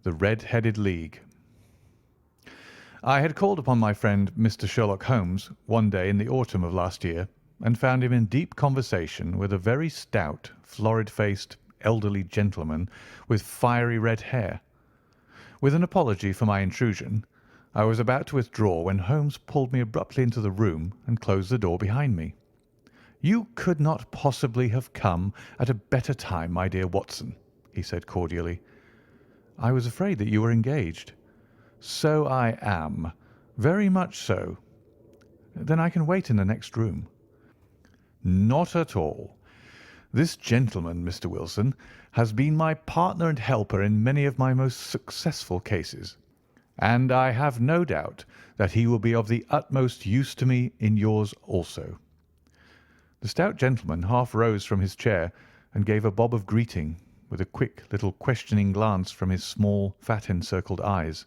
The Red-Headed League. I had called upon my friend Mr. Sherlock Holmes one day in the autumn of last year, and found him in deep conversation with a very stout, florid-faced, elderly gentleman with fiery red hair. With an apology for my intrusion, I was about to withdraw when Holmes pulled me abruptly into the room and closed the door behind me. "You could not possibly have come at a better time, my dear Watson," he said cordially. "I was afraid that you were engaged." "So I am. Very much so." "Then I can wait in the next room." "Not at all. This gentleman, Mr. Wilson, has been my partner and helper in many of my most successful cases, and I have no doubt that he will be of the utmost use to me in yours also." The stout gentleman half rose from his chair and gave a bob of greeting, with a quick little questioning glance from his small, fat-encircled eyes.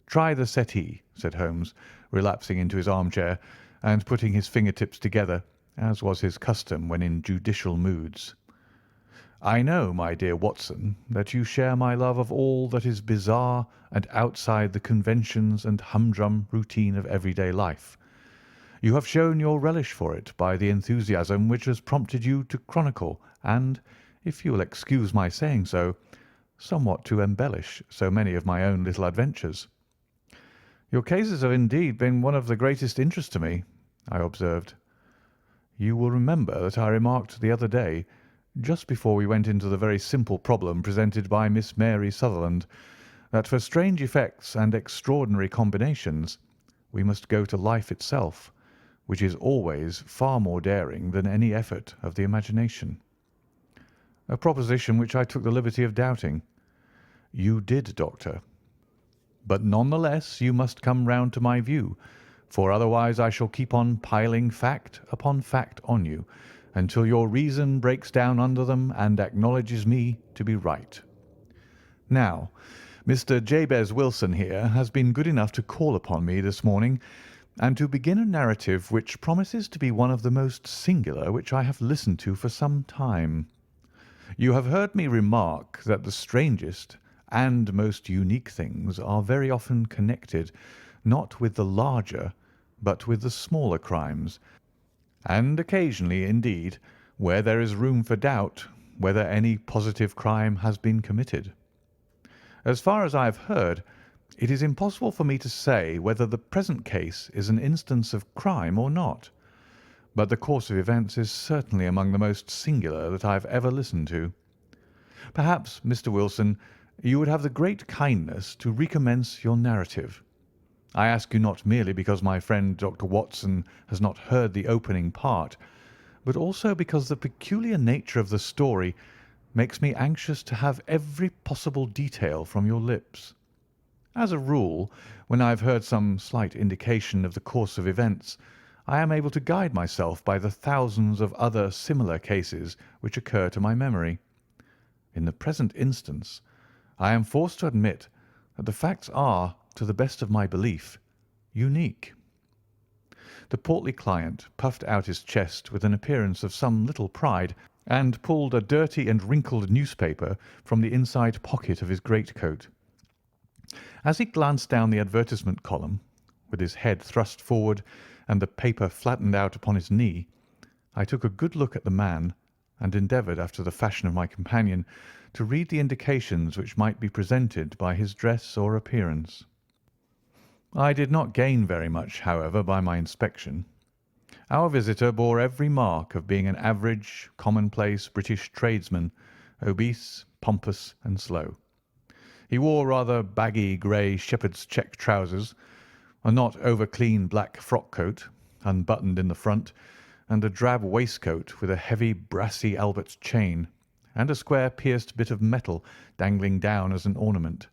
"Try the settee," said Holmes, relapsing into his armchair and putting his finger-tips together, as was his custom when in judicial moods. "I know, my dear Watson, that you share my love of all that is bizarre and outside the conventions and humdrum routine of everyday life. You have shown your relish for it by the enthusiasm which has prompted you to chronicle and, if you will excuse my saying so, somewhat to embellish so many of my own little adventures." "Your cases have indeed been one of the greatest interest to me," I observed. "You will remember that I remarked the other day, just before we went into the very simple problem presented by Miss Mary Sutherland, that for strange effects and extraordinary combinations we must go to life itself, which is always far more daring than any effort of the imagination." "A proposition which I took the liberty of doubting." "You did, Doctor. But none the less you must come round to my view, for otherwise I shall keep on piling fact upon fact on you, until your reason breaks down under them and acknowledges me to be right. Now, Mr. Jabez Wilson here has been good enough to call upon me this morning, and to begin a narrative which promises to be one of the most singular which I have listened to for some time. You have heard me remark that the strangest and most unique things are very often connected, not with the larger, but with the smaller crimes, and occasionally, indeed, where there is room for doubt whether any positive crime has been committed. As far as I have heard, it is impossible for me to say whether the present case is an instance of crime or not, but the course of events is certainly among the most singular that I have ever listened to. Perhaps, Mr. Wilson, you would have the great kindness to recommence your narrative. I ask you not merely because my friend Dr. Watson has not heard the opening part, but also because the peculiar nature of the story makes me anxious to have every possible detail from your lips. As a rule, when I have heard some slight indication of the course of events, I am able to guide myself by the thousands of other similar cases which occur to my memory. In the present instance, I am forced to admit that the facts are, to the best of my belief, unique." The portly client puffed out his chest with an appearance of some little pride, and pulled a dirty and wrinkled newspaper from the inside pocket of his greatcoat. As he glanced down the advertisement column, with his head thrust forward and the paper flattened out upon his knee, I took a good look at the man, and endeavoured, after the fashion of my companion, to read the indications which might be presented by his dress or appearance. I did not gain very much, however, by my inspection. Our visitor bore every mark of being an average, commonplace British tradesman, obese, pompous, and slow. He wore rather baggy grey shepherd's check trousers, a not over-clean black frock-coat, unbuttoned in the front, and a drab waistcoat with a heavy brassy Albert chain, and a square pierced bit of metal dangling down as an ornament.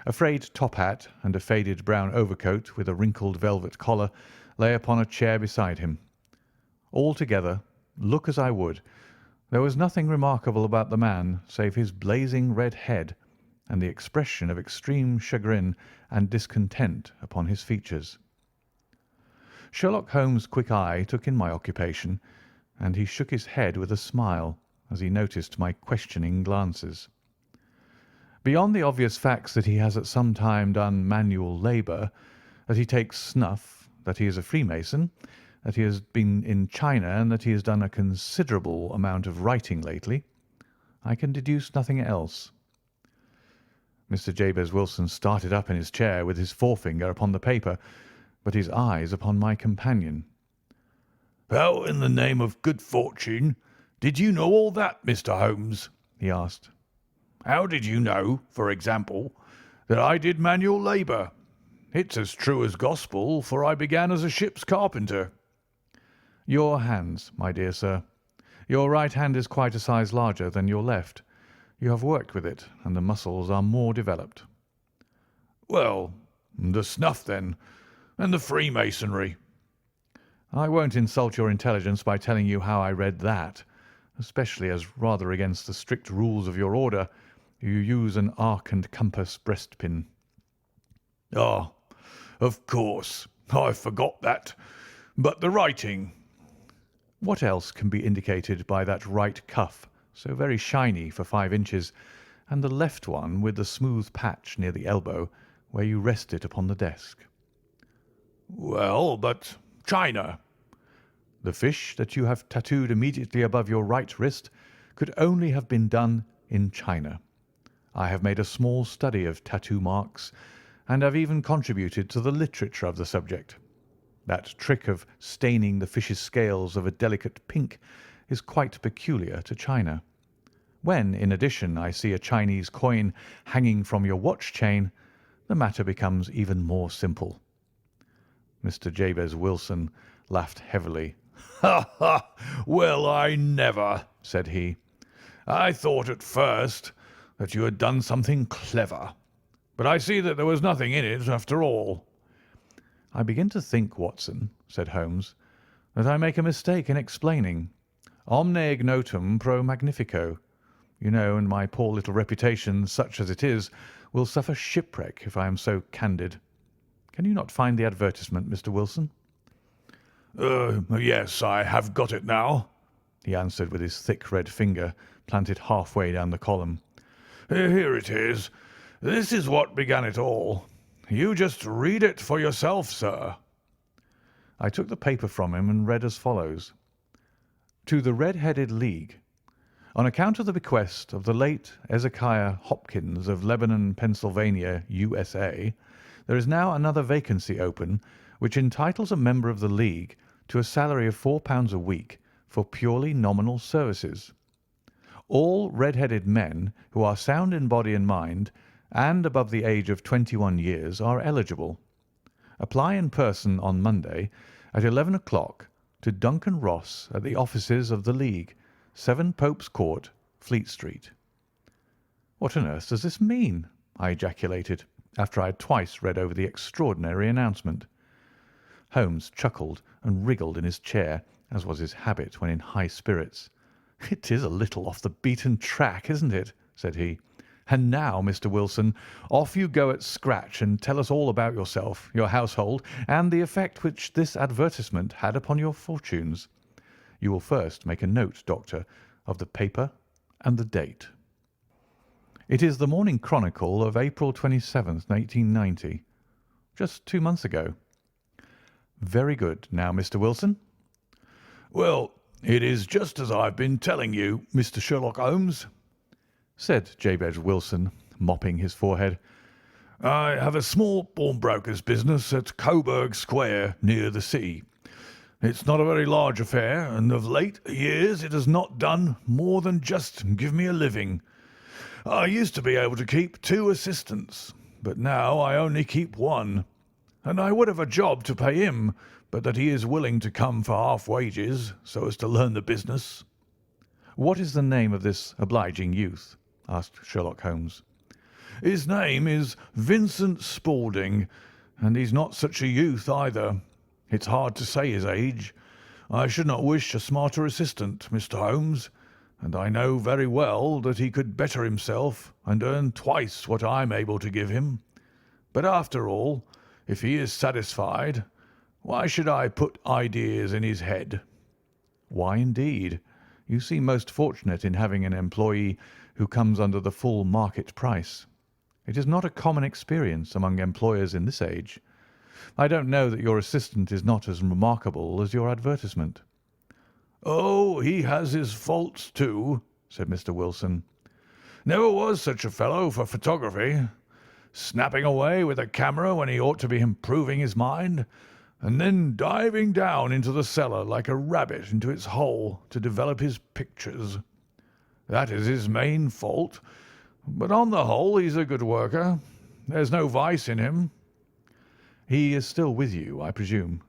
A frayed top hat and a faded brown overcoat with a wrinkled velvet collar lay upon a chair beside him. Altogether, look as I would, there was nothing remarkable about the man save his blazing red head and the expression of extreme chagrin and discontent upon his features. Sherlock Holmes' quick eye took in my occupation, and he shook his head with a smile as he noticed my questioning glances. Beyond the obvious facts that he has at some time done manual labour, that he takes snuff, that he is a Freemason, that he has been in China, and that he has done a considerable amount of writing lately, I can deduce nothing else." Mr. Jabez Wilson started up in his chair with his forefinger upon the paper, but his eyes upon my companion. "How in the name of good fortune did you know all that, Mr. Holmes?" he asked. "How did you know, for example, that I did manual labour? It's as true as gospel, for I began as a ship's carpenter." "Your hands, my dear sir. Your right hand is quite a size larger than your left. You have worked with it, and the muscles are more developed." "Well, the snuff, then, and the Freemasonry." "I won't insult your intelligence by telling you how I read that, especially as, rather against the strict rules of your order, you use an arc and compass breastpin." "Ah, of course, I forgot that. But the writing?" "What else can be indicated by that right cuff, so very shiny for 5 inches, and the left one with the smooth patch near the elbow, where you rest it upon the desk?" "Well, but China?" "The fish that you have tattooed immediately above your right wrist could only have been done in China. I have made a small study of tattoo marks, and have even contributed to the literature of the subject. That trick of staining the fish's scales of a delicate pink is quite peculiar to China. When, in addition, I see a Chinese coin hanging from your watch chain, the matter becomes even more simple." Mr. Jabez Wilson laughed heavily. "Ha, ha! Well, I never!" said he. "I thought at first that you had done something clever, but I see that there was nothing in it after all." "I begin to think, Watson," said Holmes, "that I make a mistake in explaining. Omne ignotum pro magnifico, you know, and my poor little reputation, such as it is, will suffer shipwreck if I am so candid. Can you not find the advertisement, Mr. Wilson?" Yes, I have got it now," he answered with his thick red finger planted halfway down the column. "Here it is. This is what began it all. You just read it for yourself, sir." I took the paper from him and read as follows: "To the Red-Headed League. On account of the bequest of the late Ezekiah Hopkins of Lebanon, Pennsylvania, USA, there is now another vacancy open which entitles a member of the League to a salary of £4 a week for purely nominal services. All red-headed men who are sound in body and mind and above the age of 21 years are eligible. Apply in person on Monday at 11 o'clock to Duncan Ross at the offices of the League, 7 Pope's Court, Fleet Street." "What on earth does this mean?" I ejaculated, after I had twice read over the extraordinary announcement. Holmes chuckled and wriggled in his chair, as was his habit when in high spirits. "It is a little off the beaten track, isn't it?" said he. "And now, Mr. Wilson, off you go at scratch and tell us all about yourself, your household, and the effect which this advertisement had upon your fortunes. You will first make a note, Doctor, of the paper and the date." "It is the Morning Chronicle of April 27th, 1890. Just 2 months ago." "Very good. Now, Mr. Wilson?" "Well, it is just as I've been telling you, Mr. Sherlock Holmes," said Jabez Wilson, mopping his forehead. "I have a small pawnbroker's business at Coburg Square, near the sea. It's not a very large affair, and of late years it has not done more than just give me a living. I used to be able to keep 2 assistants, but now I only keep 1, and I would have a job to pay him, but that he is willing to come for half wages so as to learn the business." "What is the name of this obliging youth?" asked Sherlock Holmes. "His name is Vincent Spaulding, and he's not such a youth either. It's hard to say his age. I should not wish a smarter assistant, Mr. Holmes, and I know very well that he could better himself and earn twice what I'm able to give him. But after all, if he is satisfied, why should I put ideas in his head?" "Why, indeed? You seem most fortunate in having an employee who comes under the full market price. It is not a common experience among employers in this age. I don't know that your assistant is not as remarkable as your advertisement." "Oh, he has his faults too," said Mr. Wilson. "Never was such a fellow for photography. Snapping away with a camera when he ought to be improving his mind, and then diving down into the cellar like a rabbit into its hole to develop his pictures. That is his main fault, but on the whole he's a good worker. There's no vice in him." "He is still with you, I presume?"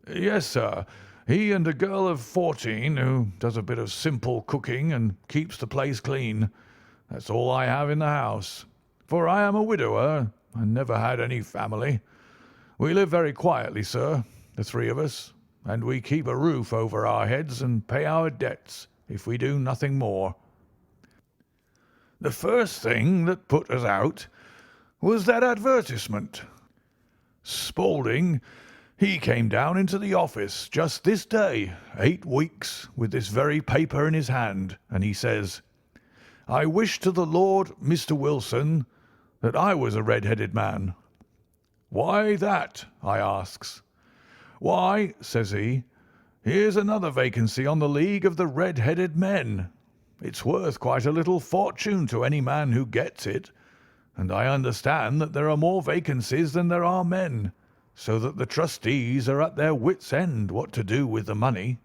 "Yes, sir. He and a girl of 14 who does a bit of simple cooking and keeps the place clean. That's all I have in the house, for I am a widower and never had any family. We live very quietly, sir, the three of us, and we keep a roof over our heads and pay our debts, if we do nothing more. The first thing that put us out was that advertisement. Spaulding, he came down into the office just this day, 8 weeks, with this very paper in his hand, and he says, 'I wish to the Lord, Mr. Wilson, that I was a red-headed man.' 'Why that?' I asks. 'Why,' says he, 'here's another vacancy on the League of the Red-Headed Men. It's worth quite a little fortune to any man who gets it, and I understand that there are more vacancies than there are men, so that the trustees are at their wits' end what to do with the money.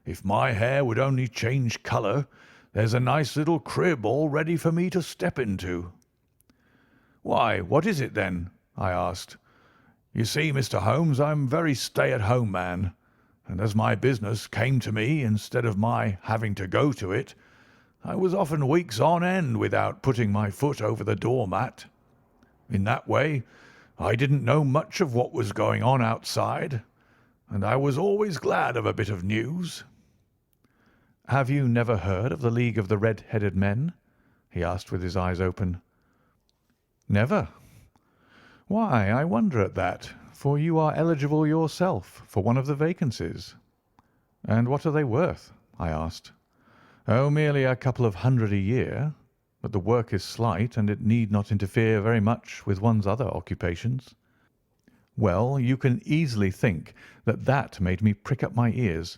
If my hair would only change colour, there's a nice little crib all ready for me to step into.' 'Why, what is it then?' I asked. 'You see, Mr. Holmes, I'm a very stay-at-home man, and as my business came to me instead of my having to go to it, I was often weeks on end without putting my foot over the door-mat. In that way, I didn't know much of what was going on outside, and I was always glad of a bit of news.' "Have you never heard of the League of the Red-Headed Men?" he asked with his eyes open. "Never. Why, I wonder at that, for you are eligible yourself for one of the vacancies." "And what are they worth?" I asked. "Oh, merely a couple of hundred a year, but the work is slight, and it need not interfere very much with one's other occupations." Well, you can easily think that that made me prick up my ears,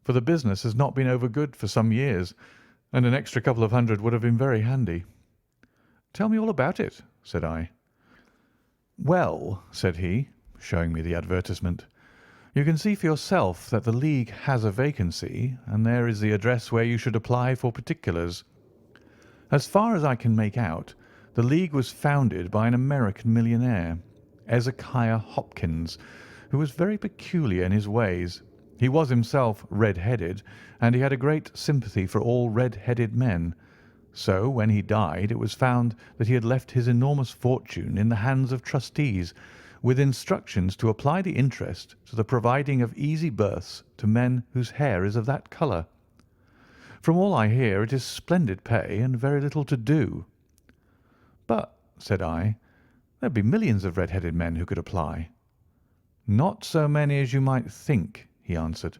for the business has not been over good for some years, and an extra couple of hundred would have been very handy. "Tell me all about it," said I. "Well," said he, showing me the advertisement, "you can see for yourself that the League has a vacancy, and there is the address where you should apply for particulars. As far as I can make out, the League was founded by an American millionaire, Ezekiah Hopkins, who was very peculiar in his ways. He was himself red-headed, and he had a great sympathy for all red-headed men. So when he died, it was found that he had left his enormous fortune in the hands of trustees, with instructions to apply the interest to the providing of easy berths to men whose hair is of that colour. From all I hear, it is splendid pay and very little to do." "But," said I, "there'd be millions of red-headed men who could apply." "Not so many as you might think," he answered.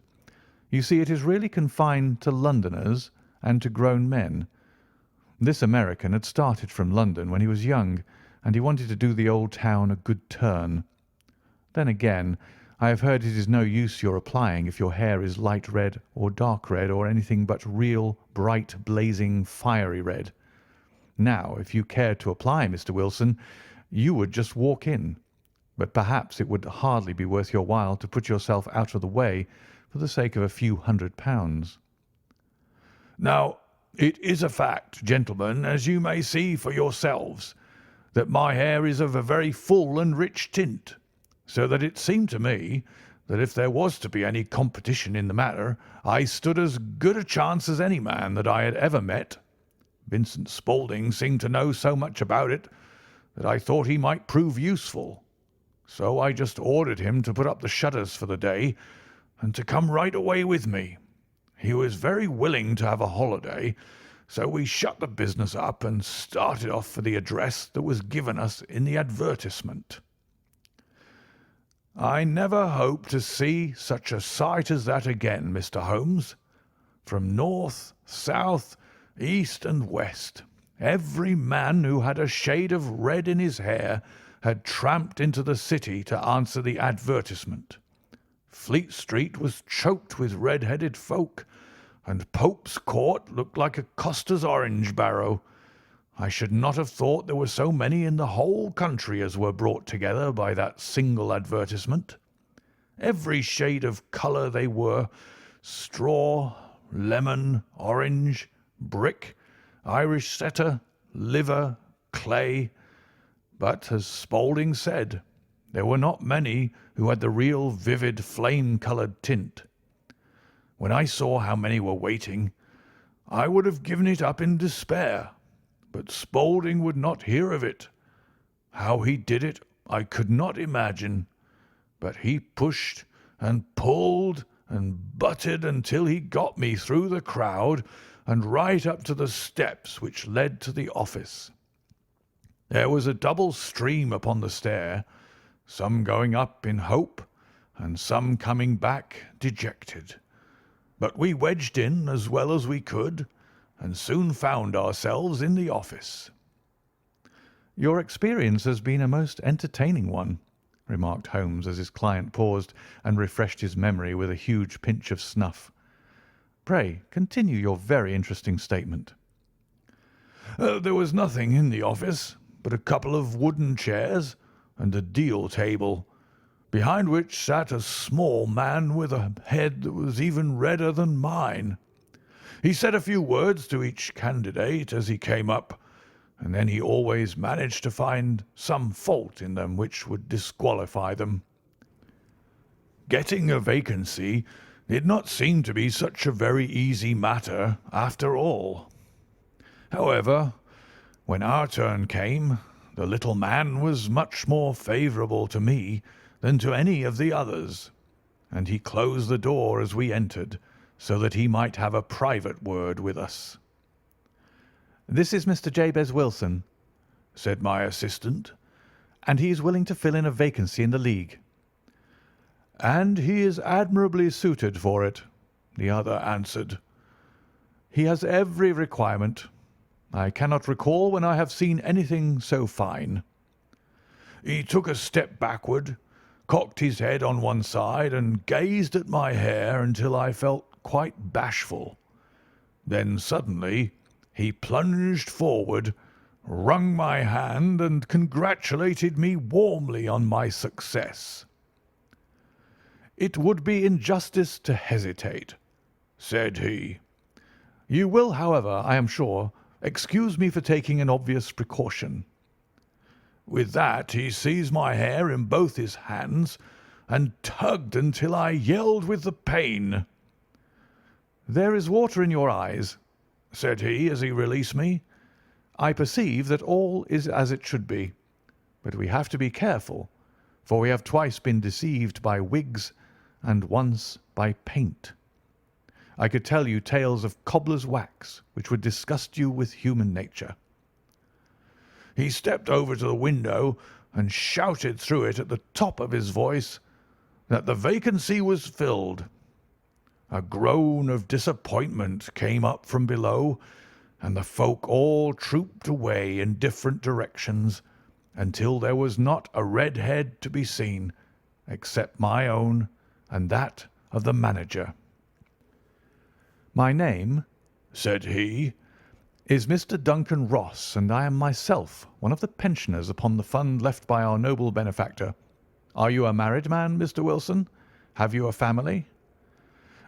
"You see, it is really confined to Londoners and to grown men. This American had started from London when he was young, and he wanted to do the old town a good turn. Then again, I have heard it is no use your applying if your hair is light red or dark red or anything but real, bright, blazing, fiery red. Now, if you cared to apply, Mr. Wilson, you would just walk in, but perhaps it would hardly be worth your while to put yourself out of the way for the sake of a few £100. Now, it is a fact, gentlemen, as you may see for yourselves, that my hair is of a very full and rich tint, so that it seemed to me that if there was to be any competition in the matter, I stood as good a chance as any man that I had ever met. Vincent Spaulding seemed to know so much about it that I thought he might prove useful. So I just ordered him to put up the shutters for the day and to come right away with me. He was very willing to have a holiday, so we shut the business up and started off for the address that was given us in the advertisement. I never hope to see such a sight as that again, Mr. Holmes. From north, south, east, and west, every man who had a shade of red in his hair had tramped into the city to answer the advertisement. Fleet Street was choked with red-headed folk, and Pope's Court looked like a coster's orange barrow. I should not have thought there were so many in the whole country as were brought together by that single advertisement. Every shade of colour they were: straw, lemon, orange, brick, Irish setter, liver, clay. But, as Spaulding said, there were not many who had the real vivid flame-coloured tint. When I saw how many were waiting, I would have given it up in despair, but Spaulding would not hear of it. How he did it I could not imagine, but he pushed and pulled and butted until he got me through the crowd and right up to the steps which led to the office. There was a double stream upon the stair, some going up in hope and some coming back dejected. But we wedged in as well as we could and soon found ourselves in the office. "Your experience has been a most entertaining one," remarked Holmes as his client paused and refreshed his memory with a huge pinch of snuff. "Pray continue your very interesting statement." There was nothing in the office but a couple of wooden chairs and a deal table, behind which sat a small man with a head that was even redder than mine. He said a few words to each candidate as he came up, and then he always managed to find some fault in them which would disqualify them. Getting a vacancy did not seem to be such a very easy matter after all. However, when our turn came, the little man was much more favourable to me than to any of the others, and he closed the door as we entered, so that he might have a private word with us. "This is Mr. Jabez Wilson," said my assistant. "and he is willing to fill in a vacancy in the League." "And he is admirably suited for it," the other answered. "He has every requirement. I cannot recall when I have seen anything so fine." He took a step backward, cocked his head on one side, and gazed at my hair until I felt quite bashful. Then suddenly he plunged forward, wrung my hand, and congratulated me warmly on my success. "It would be injustice to hesitate," said he. "You will, however, I am sure, excuse me for taking an obvious precaution." With that he seized my hair in both his hands and tugged until I yelled with the pain. "There is water in your eyes," said he as he released me. "I perceive that all is as it should be, but we have to be careful, for we have twice been deceived by wigs and once by paint. I could tell you tales of cobbler's wax which would disgust you with human nature." He stepped over to the window and shouted through it at the top of his voice that the vacancy was filled. A groan of disappointment came up from below, and the folk all trooped away in different directions until there was not a red head to be seen, except my own and that of the manager. "My name," said he, "is Mr. Duncan Ross, and I am myself one of the pensioners upon the fund left by our noble benefactor. Are you a married man, Mr. Wilson? Have you a family?"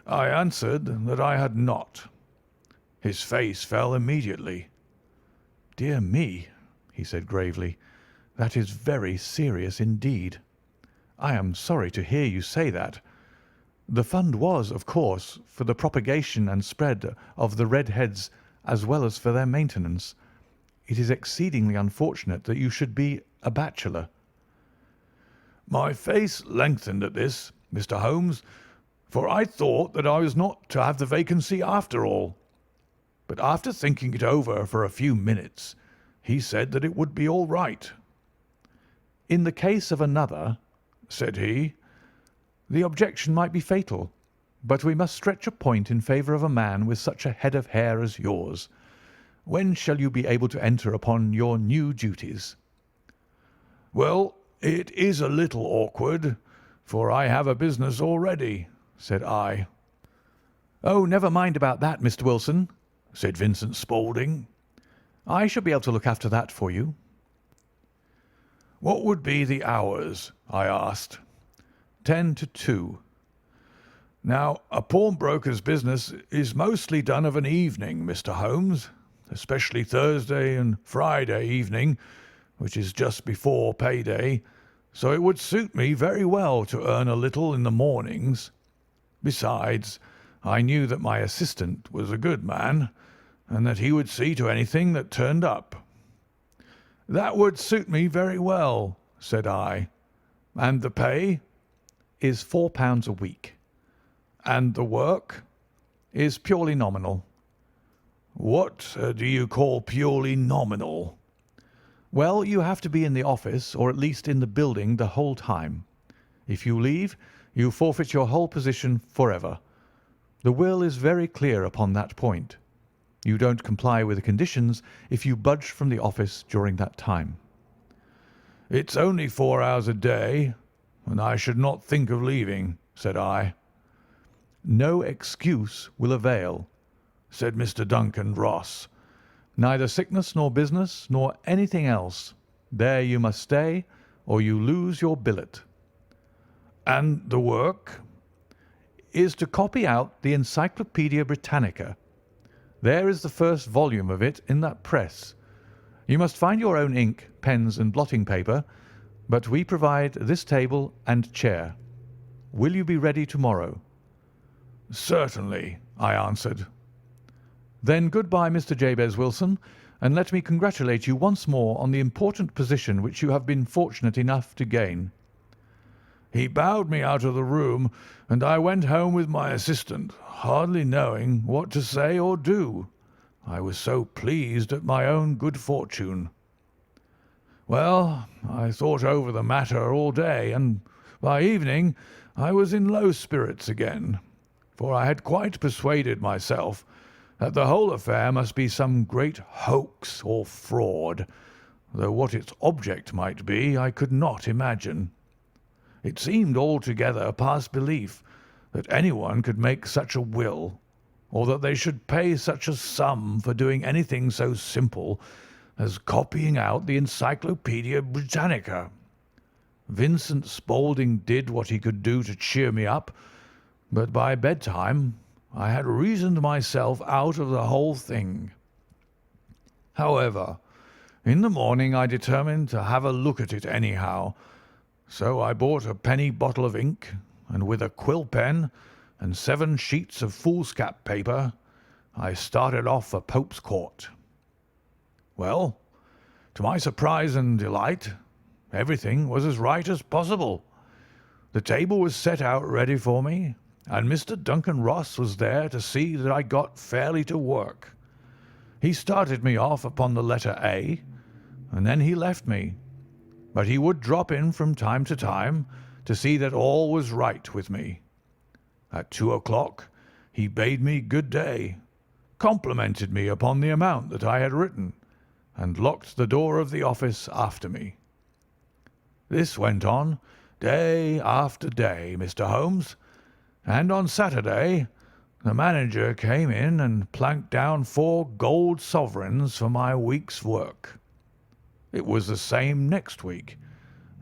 I answered that I had not. His face fell immediately. "Dear me," he said gravely, "that is very serious indeed. I am sorry to hear you say that. The fund was, of course, for the propagation and spread of the red heads as well as for their maintenance. It is exceedingly unfortunate that you should be a bachelor." My face lengthened at this, Mr. Holmes, for I thought that I was not to have the vacancy after all. But after thinking it over for a few minutes, he said that it would be all right. "In the case of another," said he, "the objection might be fatal, but we must stretch a point in favour of a man with such a head of hair as yours. When shall you be able to enter upon your new duties?" "Well, it is a little awkward, for I have a business already," said I. "Oh, never mind about that, Mr. Wilson," said Vincent Spaulding. "I shall be able to look after that for you." "What would be the hours?" I asked. 10 to 2. "Now, a pawnbroker's business is mostly done of an evening, Mr. Holmes, especially Thursday and Friday evening, which is just before payday, so it would suit me very well to earn a little in the mornings. Besides, I knew that my assistant was a good man, and that he would see to anything that turned up." "That would suit me very well," said I. "And the pay?" "Is £4 a week." "And the work?" "Is purely nominal." "What do you call purely nominal?" "Well, you have to be in the office, or at least in the building, the whole time. If you leave, you forfeit your whole position forever. The will is very clear upon that point. You don't comply with the conditions if you budge from the office during that time." "It's only 4 hours a day, and I should not think of leaving," said I. "No excuse will avail," said Mr. Duncan Ross. "Neither sickness nor business nor anything else. There you must stay, or you lose your billet." "And the work?" "Is to copy out the Encyclopaedia Britannica. There is the first volume of it in that press. You must find your own ink, pens, and blotting paper, but we provide this table and chair. Will you be ready tomorrow?" "Certainly," I answered. "Then good-bye, Mr. Jabez Wilson, and let me congratulate you once more on the important position which you have been fortunate enough to gain." He bowed me out of the room, and I went home with my assistant, hardly knowing what to say or do. I was so pleased at my own good fortune. Well, I thought over the matter all day, and by evening I was in low spirits again, for I had quite persuaded myself that the whole affair must be some great hoax or fraud, though what its object might be I could not imagine. It seemed altogether past belief that anyone could make such a will, or that they should pay such a sum for doing anything so simple as copying out the Encyclopaedia Britannica. Vincent Spaulding did what he could do to cheer me up, but by bedtime I had reasoned myself out of the whole thing. However, in the morning I determined to have a look at it anyhow, so I bought a penny bottle of ink, and with a quill pen and 7 sheets of foolscap paper, I started off for Pope's Court. Well, to my surprise and delight, everything was as right as possible. The table was set out ready for me, and Mr. Duncan Ross was there to see that I got fairly to work. He started me off upon the letter A, and then he left me, but he would drop in from time to time to see that all was right with me. At 2 o'clock he bade me good day, complimented me upon the amount that I had written, and locked the door of the office after me. This went on day after day, Mr. Holmes, and on Saturday the manager came in and planked down 4 gold sovereigns for my week's work. It was the same next week,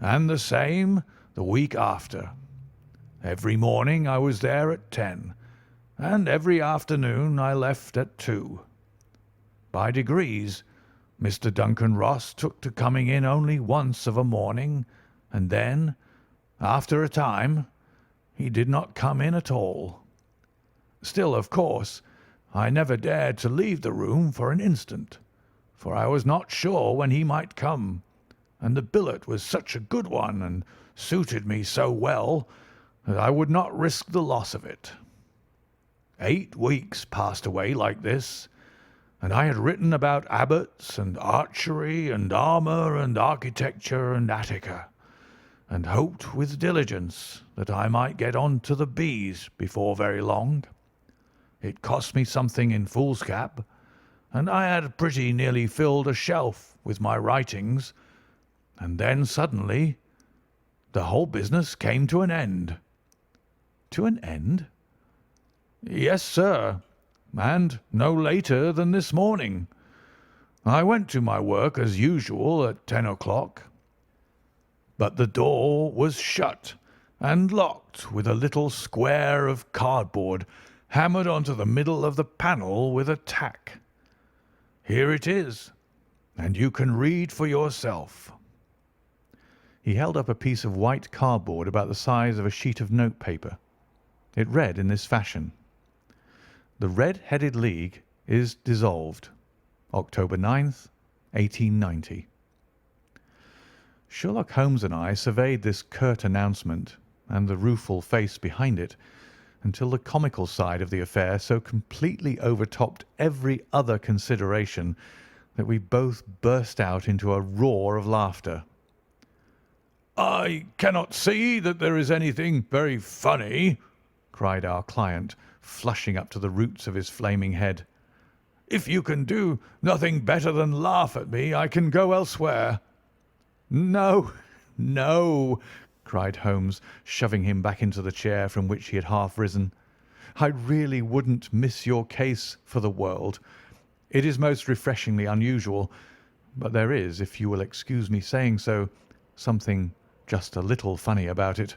and the same the week after. Every morning I was there at 10, and every afternoon I left at 2. By degrees, Mr. Duncan Ross took to coming in only once of a morning, and then, after a time, he did not come in at all. Still, of course, I never dared to leave the room for an instant, for I was not sure when he might come, and the billet was such a good one and suited me so well that I would not risk the loss of it. 8 weeks passed away like this, and I had written about abbots and archery and armour and architecture and Attica, and hoped with diligence that I might get on to the B's before very long. It cost me something in foolscap, and I had pretty nearly filled a shelf with my writings, and then suddenly the whole business came to an end." "To an end?" "Yes, sir, and no later than this morning. I went to my work as usual at 10 o'clock, but the door was shut and locked with a little square of cardboard hammered onto the middle of the panel with a tack. Here it is, and you can read for yourself." He held up a piece of white cardboard about the size of a sheet of notepaper. It read in this fashion: "The Red-Headed League is dissolved. October 9th, 1890. Sherlock Holmes and I surveyed this curt announcement and the rueful face behind it until the comical side of the affair so completely overtopped every other consideration that we both burst out into a roar of laughter. "I cannot see that there is anything very funny," cried our client, flushing up to the roots of his flaming head. "If you can do nothing better than laugh at me, I can go elsewhere." "No, no," cried Holmes, shoving him back into the chair from which he had half risen. "I really wouldn't miss your case for the world. It is most refreshingly unusual, but there is, if you will excuse me saying so, something just a little funny about it.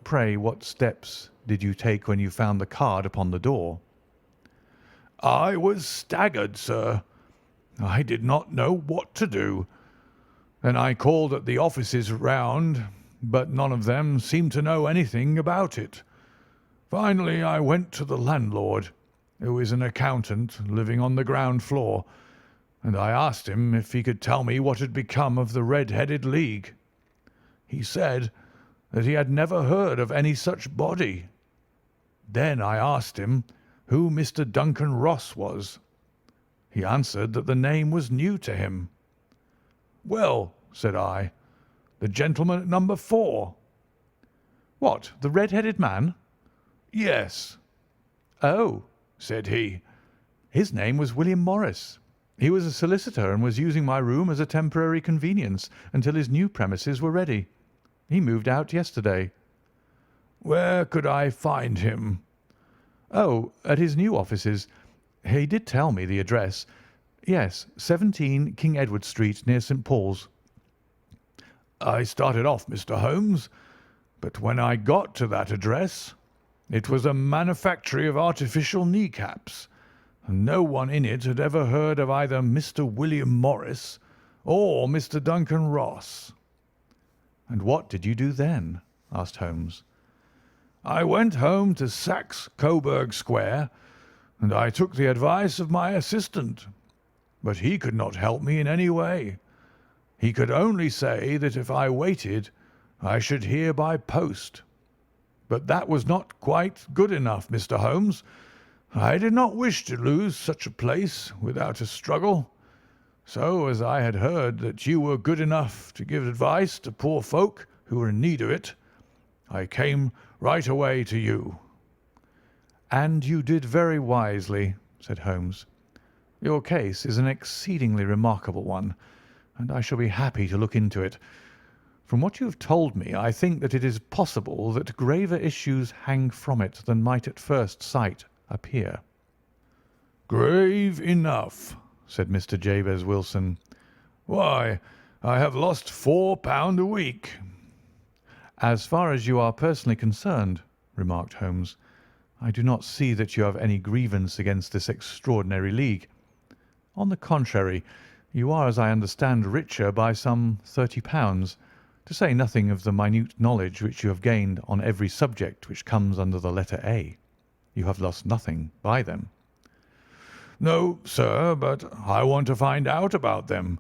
Pray, what steps did you take when you found the card upon the door?" "I was staggered, sir. I did not know what to do. Then I called at the offices round, but none of them seemed to know anything about it. Finally, I went to the landlord, who is an accountant living on the ground floor, and I asked him if he could tell me what had become of the Red-Headed League. He said that he had never heard of any such body. Then I asked him who Mr. Duncan Ross was. He answered that the name was new to him. 'Well,' said I, 'the gentleman at number 4. "What, the red-headed man?" "Yes." "Oh," said he. "His name was William Morris. He was a solicitor and was using my room as a temporary convenience until his new premises were ready. He moved out yesterday." "Where could I find him?" "Oh, at his new offices. He did tell me the address. Yes, 17 King Edward Street, near St. Paul's." "I started off, Mr. Holmes, but when I got to that address, it was a manufactory of artificial kneecaps, and no one in it had ever heard of either Mr. William Morris or Mr. Duncan Ross." "And what did you do then?" asked Holmes. "I went home to Saxe Coburg Square, and I took the advice of my assistant, but he could not help me in any way. He could only say that if I waited, I should hear by post. But that was not quite good enough, Mr. Holmes. I did not wish to lose such a place without a struggle. So, as I had heard that you were good enough to give advice to poor folk who were in need of it, I came right away to you." "And you did very wisely," said Holmes. "Your case is an exceedingly remarkable one, and I shall be happy to look into it. From what you have told me, I think that it is possible that graver issues hang from it than might at first sight appear." "Grave enough," said Mr. Jabez Wilson. "Why, I have lost £4 a week." "As far as you are personally concerned," remarked Holmes, "I do not see that you have any grievance against this extraordinary league. On the contrary, you are, as I understand, richer by some £30, to say nothing of the minute knowledge which you have gained on every subject which comes under the letter A. You have lost nothing by them." "No, sir, but I want to find out about them,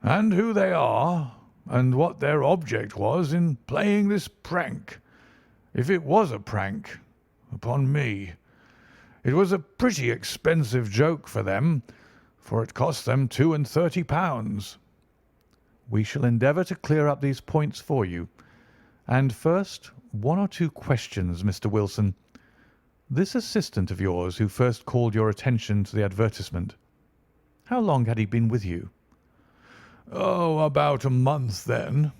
and who they are, and what their object was in playing this prank, if it was a prank, upon me. It was a pretty expensive joke for them, for it cost them £32. "We shall endeavour to clear up these points for you. And first, one or two questions, Mr. Wilson. This assistant of yours who first called your attention to the advertisement, How long had he been with you? Oh, about a month then.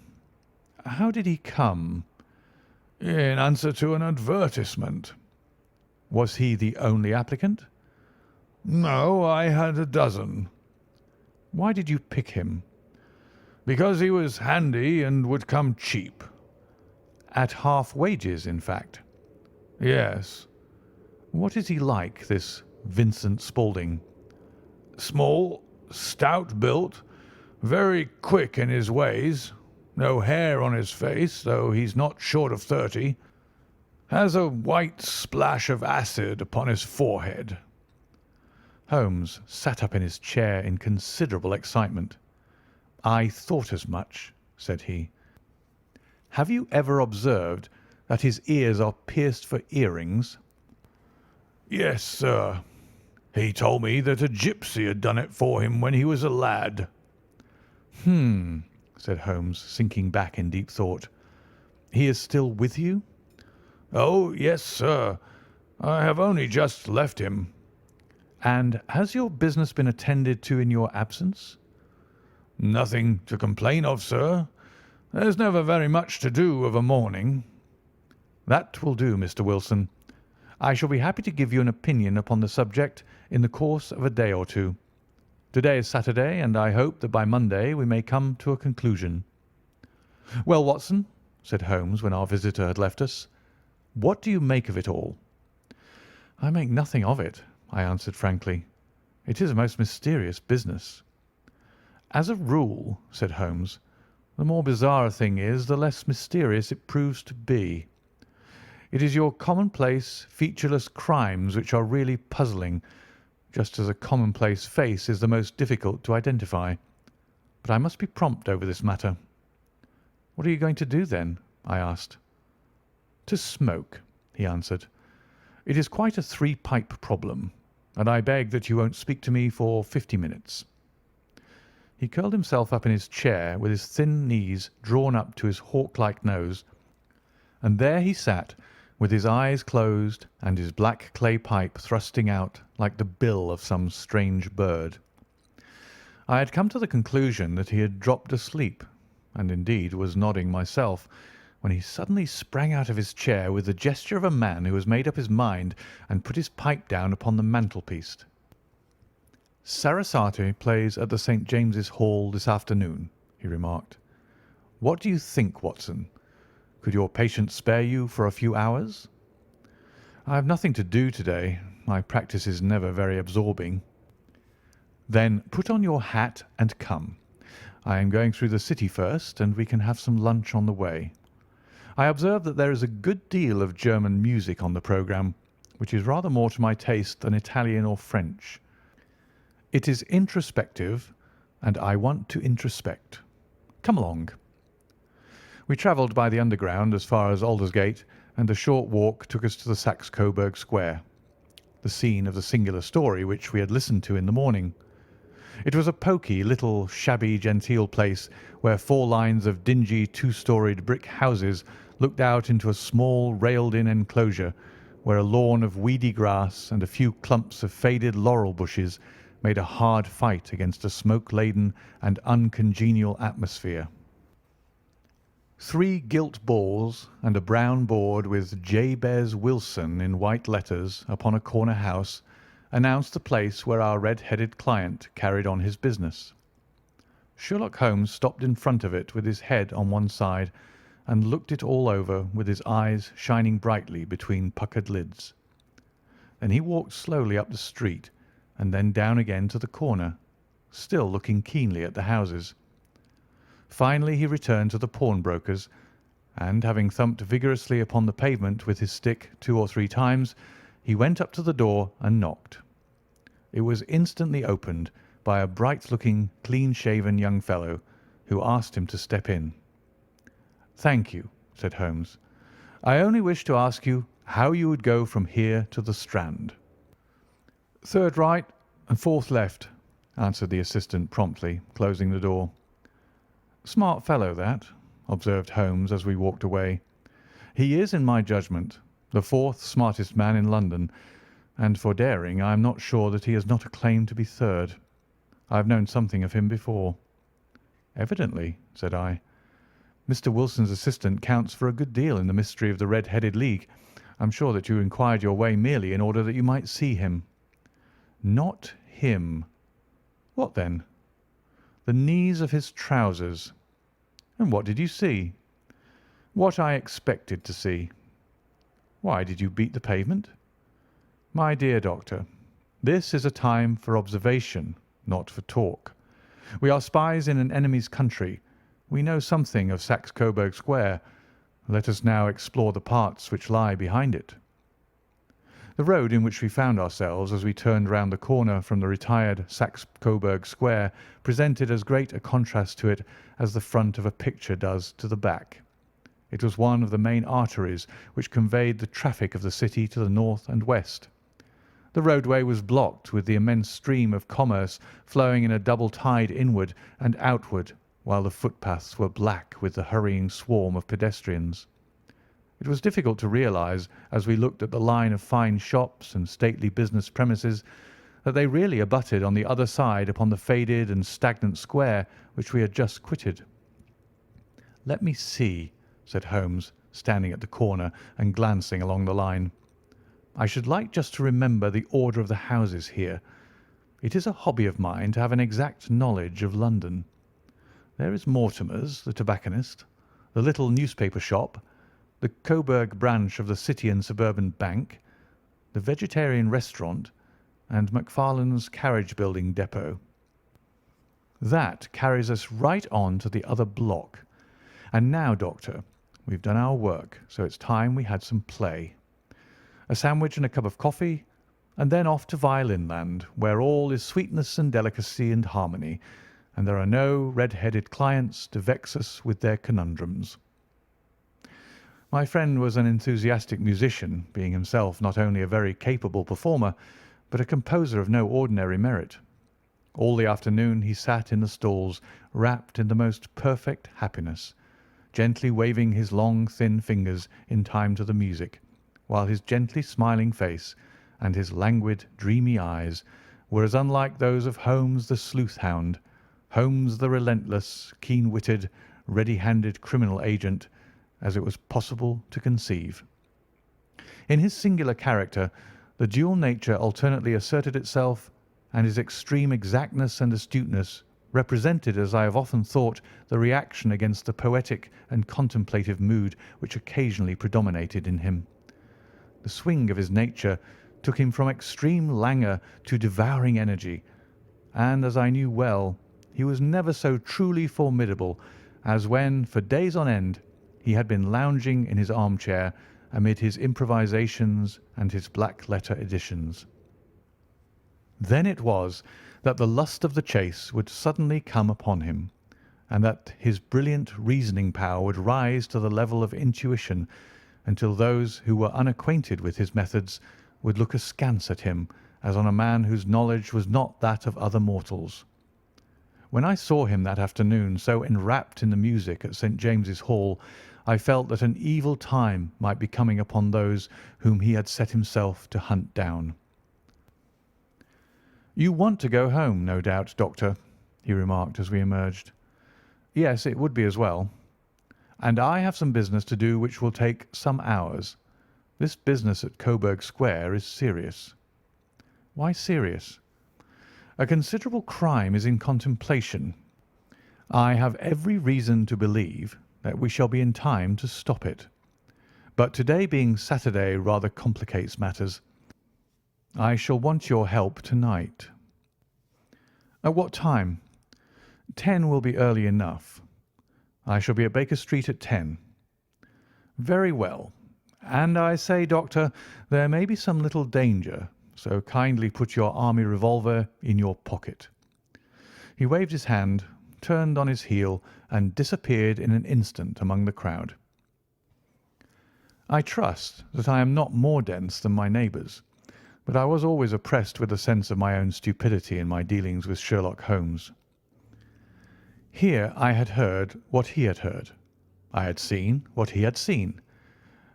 How did he come? In answer to an advertisement. Was he the only applicant? No, I had a dozen. Why did you pick him? Because he was handy and would come cheap. At half wages, in fact. Yes. What is he like, this Vincent Spaulding? Small, stout built, very quick in his ways, no hair on his face, though he's not short of 30. Has a white splash of acid upon his forehead. Holmes sat up in his chair in considerable excitement. I thought as much, said he. Have you ever observed that his ears are pierced for earrings? Yes, sir. He told me that a gypsy had done it for him when he was a lad. Said Holmes, sinking back in deep thought. He is still with you? Oh, yes, sir. I have only just left him. And has your business been attended to in your absence? Nothing to complain of, sir. There's never very much to do of a morning. That will do, Mr. Wilson. I shall be happy to give you an opinion upon the subject in the course of a day or two. Today is Saturday, and I hope that by Monday we may come to a conclusion. Well, Watson, said Holmes when our visitor had left us, what do you make of it all? I make nothing of it, I answered frankly. It is a most mysterious business. As a rule, said Holmes, the more bizarre a thing is, the less mysterious it proves to be. It is your commonplace, featureless crimes which are really puzzling, just as a commonplace face is the most difficult to identify. But I must be prompt over this matter. What are you going to do then? I asked. To smoke, he answered. It is quite a three-pipe problem, and I beg that you won't speak to me for 50 minutes. He curled himself up in his chair with his thin knees drawn up to his hawk-like nose, and there he sat with his eyes closed and his black clay pipe thrusting out like the bill of some strange bird. I had come to the conclusion that he had dropped asleep, and indeed was nodding myself, when he suddenly sprang out of his chair with the gesture of a man who has made up his mind and put his pipe down upon the mantelpiece. Sarasate plays at the St. James's Hall this afternoon, he remarked. What do you think, Watson? Could your patient spare you for a few hours? I have nothing to do today. My practice is never very absorbing. Then put on your hat and come. I am going through the city first, and we can have some lunch on the way. I observe that there is a good deal of German music on the programme, which is rather more to my taste than Italian or French. It is introspective, and I want to introspect. Come along. We travelled by the Underground as far as Aldersgate, and a short walk took us to the Saxe Coburg Square, the scene of the singular story which we had listened to in the morning. It was a poky, little, shabby, genteel place where 4 lines of dingy, 2-storied brick houses looked out into a small, railed-in enclosure where a lawn of weedy grass and a few clumps of faded laurel bushes made a hard fight against a smoke-laden and uncongenial atmosphere. 3 gilt balls and a brown board with Jabez Wilson in white letters upon a corner house announced the place where our red-headed client carried on his business. Sherlock Holmes stopped in front of it with his head on one side and looked it all over with his eyes shining brightly between puckered lids. Then he walked slowly up the street and then down again to the corner, still looking keenly at the houses. Finally he returned to the pawnbroker's, and having thumped vigorously upon the pavement with his stick 2 or 3 times, he went up to the door and knocked. It was instantly opened by a bright-looking, clean-shaven young fellow, who asked him to step in. "Thank you," said Holmes. "I only wish to ask you how you would go from here to the Strand." "Third right and 4th left," answered the assistant promptly, closing the door. "Smart fellow, that," observed Holmes as we walked away. "He is, in my judgment, the 4th smartest man in London, and for daring I am not sure that he has not a claim to be 3rd. I have known something of him before." "Evidently," said I. "Mr. Wilson's assistant counts for a good deal in the mystery of the Red-Headed League. I am sure that you inquired your way merely in order that you might see him." "Not him." "What then?" "The knees of his trousers." "And what did you see?" "What I expected to see." "Why did you beat the pavement?" "My dear doctor, this is a time for observation, not for talk. We are spies in an enemy's country. We know something of Saxe-Coburg Square. Let us now explore the parts which lie behind it." The road in which we found ourselves as we turned round the corner from the retired Saxe-Coburg Square presented as great a contrast to it as the front of a picture does to the back. It was one of the main arteries which conveyed the traffic of the city to the north and west. The roadway was blocked with the immense stream of commerce flowing in a double tide inward and outward, while the footpaths were black with the hurrying swarm of pedestrians. It was difficult to realize, as we looked at the line of fine shops and stately business premises, that they really abutted on the other side upon the faded and stagnant square which we had just quitted. "Let me see," said Holmes, standing at the corner and glancing along the line. "I should like just to remember the order of the houses here. It is a hobby of mine to have an exact knowledge of London. There is Mortimer's, the tobacconist, the little newspaper shop, the Coburg branch of the City and Suburban Bank, the Vegetarian Restaurant, and Macfarlane's Carriage Building Depot. That carries us right on to the other block. And now, Doctor, we've done our work, so it's time we had some play. A sandwich and a cup of coffee, and then off to Violin-land, where all is sweetness and delicacy and harmony, and there are no red-headed clients to vex us with their conundrums." My friend was an enthusiastic musician, being himself not only a very capable performer, but a composer of no ordinary merit. All the afternoon he sat in the stalls, wrapped in the most perfect happiness, gently waving his long, thin fingers in time to the music, while his gently smiling face and his languid, dreamy eyes were as unlike those of Holmes the sleuth-hound, Holmes the relentless, keen-witted, ready-handed criminal agent, as it was possible to conceive. In his singular character, the dual nature alternately asserted itself, and his extreme exactness and astuteness represented, as I have often thought, the reaction against the poetic and contemplative mood which occasionally predominated in him. The swing of his nature took him from extreme languor to devouring energy, and, as I knew well, he was never so truly formidable as when, for days on end, he had been lounging in his armchair amid his improvisations and his black-letter editions. Then it was that the lust of the chase would suddenly come upon him, and that his brilliant reasoning power would rise to the level of intuition, until those who were unacquainted with his methods would look askance at him as on a man whose knowledge was not that of other mortals. When I saw him that afternoon so enwrapped in the music at St. James's Hall, I felt that an evil time might be coming upon those whom he had set himself to hunt down. "You want to go home, no doubt, Doctor," he remarked as we emerged. "Yes, it would be as well. And I have some business to do which will take some hours. This business at Coburg Square is serious." "Why serious?" "A considerable crime is in contemplation. I have every reason to believe that we shall be in time to stop it. But today being Saturday rather complicates matters. I shall want your help tonight." "At what time?" 10 will be early enough. I shall be at Baker Street at 10. "Very well. And I say, Doctor, there may be some little danger, so kindly put your army revolver in your pocket." He waved his hand, turned on his heel, and disappeared in an instant among the crowd. I trust that I am not more dense than my neighbours, but I was always oppressed with a sense of my own stupidity in my dealings with Sherlock Holmes. Here I had heard what he had heard. I had seen what he had seen.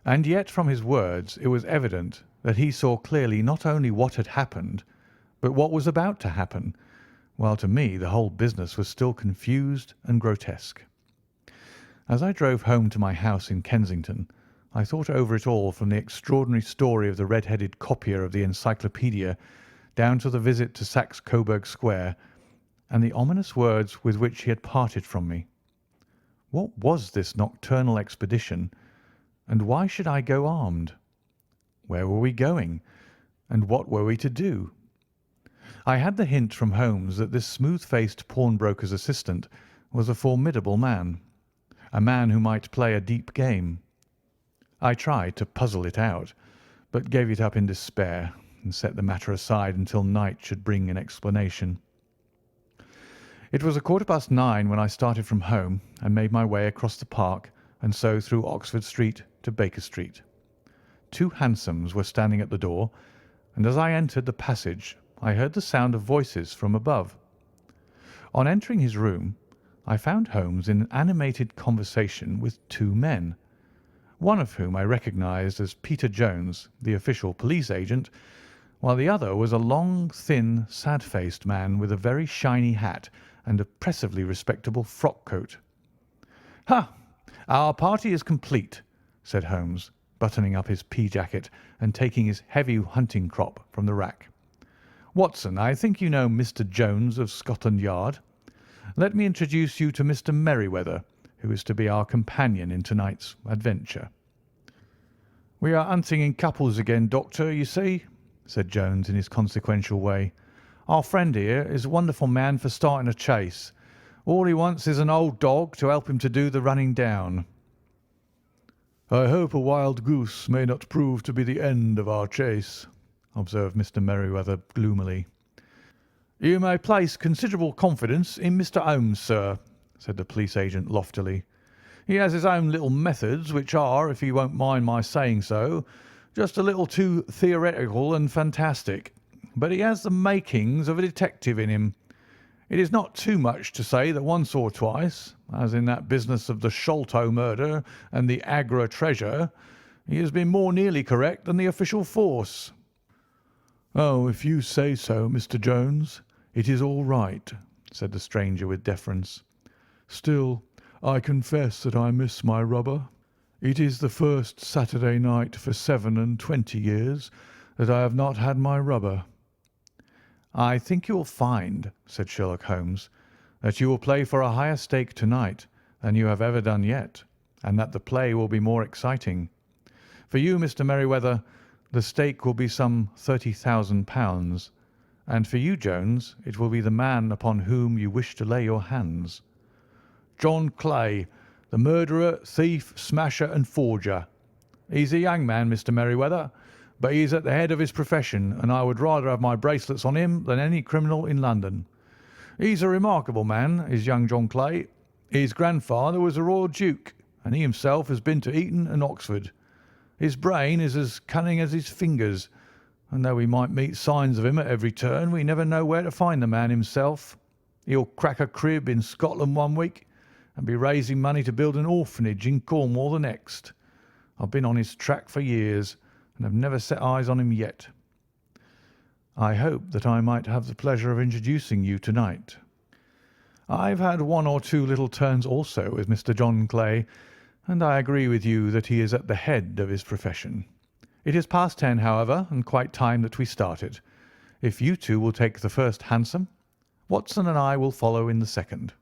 And yet from his words it was evident that he saw clearly not only what had happened, but what was about to happen, while to me the whole business was still confused and grotesque. As I drove home to my house in Kensington, I thought over it all, from the extraordinary story of the red-headed copier of the Encyclopaedia down to the visit to Saxe Coburg Square, and the ominous words with which he had parted from me. What was this nocturnal expedition, and why should I go armed? Where were we going, and what were we to do? I had the hint from Holmes that this smooth-faced pawnbroker's assistant was a formidable man, a man who might play a deep game. I tried to puzzle it out, but gave it up in despair and set the matter aside until night should bring an explanation. It was 9:15 when I started from home and made my way across the park and so through Oxford Street to Baker Street. 2 hansoms were standing at the door, and as I entered the passage I heard the sound of voices from above. On entering his room, I found Holmes in animated conversation with 2 men, one of whom I recognised as Peter Jones, the official police agent, while the other was a long, thin, sad-faced man with a very shiny hat and oppressively respectable frock-coat. "Ha! Our party is complete," said Holmes, buttoning up his pea-jacket and taking his heavy hunting crop from the rack. "Watson, I think you know Mr. Jones of Scotland Yard. Let me introduce you to Mr. Merryweather, who is to be our companion in tonight's adventure." "We are hunting in couples again, Doctor, you see," said Jones in his consequential way. "Our friend here is a wonderful man for starting a chase. All he wants is an old dog to help him to do the running down." "I hope a wild goose may not prove to be the end of our chase," observed Mr. Merryweather gloomily. "You may place considerable confidence in Mr. Holmes, sir," said the police agent loftily. "He has his own little methods, which are, if you won't mind my saying so, just a little too theoretical and fantastic, but he has the makings of a detective in him. It is not too much to say that once or twice, as in that business of the Sholto murder and the Agra treasure, he has been more nearly correct than the official force." "Oh, if you say so, Mr. Jones, it is all right," said the stranger with deference. "Still, I confess that I miss my rubber. It is the first Saturday night for 27 years that I have not had my rubber." "I think you will find," said Sherlock Holmes, "that you will play for a higher stake tonight than you have ever done yet, and that the play will be more exciting. For you, Mr. Merryweather, the stake will be some £30,000, and for you, Jones, it will be the man upon whom you wish to lay your hands." "John Clay, the murderer, thief, smasher, and forger. He's a young man, Mr. Merryweather, but he is at the head of his profession, and I would rather have my bracelets on him than any criminal in London. He's a remarkable man, is young John Clay. His grandfather was a royal duke, and he himself has been to Eton and Oxford. His brain is as cunning as his fingers, and though we might meet signs of him at every turn, we never know where to find the man himself. He'll crack a crib in Scotland one week and be raising money to build an orphanage in Cornwall the next. I've been on his track for years, and have never set eyes on him yet." "I hope that I might have the pleasure of introducing you tonight." "I've had 1 or 2 little turns also with Mr. John Clay, and I agree with you that he is at the head of his profession. It is past 10, however, and quite time that we started. If you two will take the first hansom, Watson and I will follow in the second."